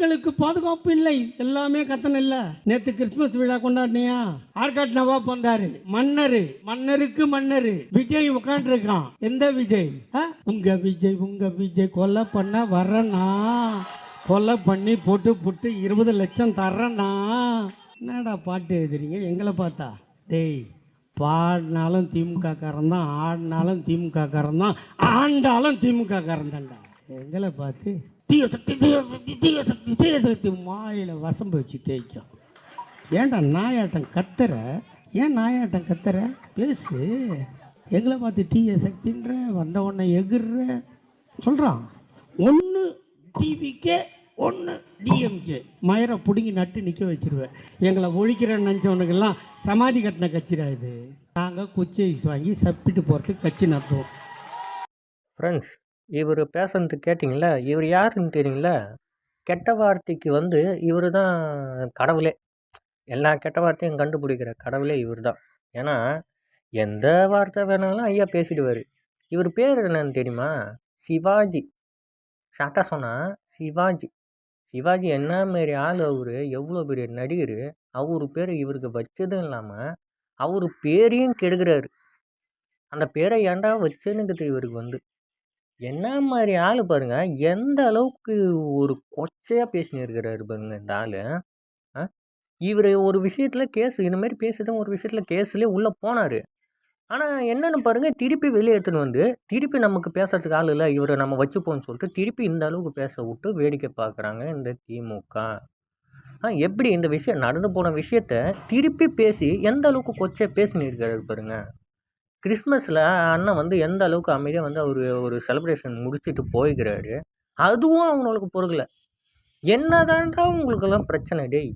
மக்களுக்கு பாதுகாப்பு இல்லை, எல்லாமே கத்தன இல்ல. நேத்து கிறிஸ்துமஸ் விழா கொண்டாடினியா? ஆர்காட் நவாப் வந்தாரு, மன்னருக்கு மன்னரு விஜய் உட்காந்து இருக்கான். எந்த விஜய்? உங்க விஜய் கொலை பண்ண வரனா, கொலை பண்ணி போட்டு 20 லட்சம் தர்றனா. என்னடா பாட்டு எழுதுறீங்க எங்களை பார்த்தா? டேய், பாடினாலும் திமுக காரன் தான், ஆடினாலும் திமுக காரன் தான், ஆண்டாலும் திமுக காரன் தான்டா. எங்களை பார்த்து தீய சக்தி மாயில வசம்பு வச்சு தேய்க்கும். ஏன்டா நாயாட்டம் கத்துற? ஏன் நாயாட்டம் கத்துற? பேசு. எங்களை பார்த்து தீய சக்தின்ற வந்த உடனே எகிர்ற சொல்கிறான். ஒன்று டிவிக்கே, ஒன்று டிஎம்கே. மயரை பிடுங்கி நட்டு நிற்க வச்சிருவேன். எங்களை ஒழிக்கிறேன்னு நினச்சவனுக்கெல்லாம் சமாதி கட்டின கட்சிடா இது. நாங்கள் குச்சி ஐஸ் வாங்கி சப்பிட்டு போகிறதுக்கு கட்சி நடத்துவோம். ஃப்ரெண்ட்ஸ், இவர் பேசுறது கேட்டிங்களா? இவர் யாருன்னு தெரியுங்களா? கெட்ட வார்த்தைக்கு இவர் தான் கடவுளே. எல்லா கெட்ட வார்த்தையும் கண்டுபிடிக்கிற கடவுளே இவர் தான். ஏன்னா எந்த வார்த்தை வேணாலும் ஐயா பேசிடுவார். இவர் பேர் என்னன்னு தெரியுமா? சிவாஜி. ஷார்ட்டாக சொன்னால் சிவாஜி. சிவாஜி என்ன மாரி ஆள் அவர், எவ்வளோ பெரிய நடிகர். அவர் பேர் இவருக்கு வச்சதும் இல்லாமல் அவர் பேரையும் கெடுக்கிறாரு. அந்த பேரை ஏன்டா வச்சுன்னுக்குது இவருக்கு என்ன மாதிரி ஆள் பாருங்க. எந்த அளவுக்கு ஒரு கொச்சையாக பேசினு இருக்கிறாரு பாருங்க இந்த ஆள். இவர் ஒரு விஷயத்தில் கேஸ் இந்தமாரி பேசிதான் ஒரு விஷயத்தில் கேஸ்லேயே உள்ளே போனார். ஆனால் என்னென்னு பாருங்கள், திருப்பி வெளியே எடுத்துன்னு திருப்பி நமக்கு பேசுறதுக்கு ஆள் இல்லை, இவரை நம்ம வச்சுப்போம்னு சொல்லிட்டு திருப்பி இந்த அளவுக்கு பேச விட்டு வேடிக்கை பார்க்குறாங்க இந்த திமுக. எப்படி இந்த விஷயம் நடந்து போன விஷயத்த திருப்பி பேசி எந்த அளவுக்கு கொச்சையாக பேசினு இருக்கிறாரு பாருங்க. கிறிஸ்மஸில் அண்ணன் எந்த அளவுக்கு அமைதியாக அவர் ஒரு செலிப்ரேஷன் முடிச்சுட்டு போய்க்கிறாரு. அதுவும் அவங்களுக்கு பொருகலை. என்னதான்டா உங்களுக்கெல்லாம் பிரச்சனை டேய்?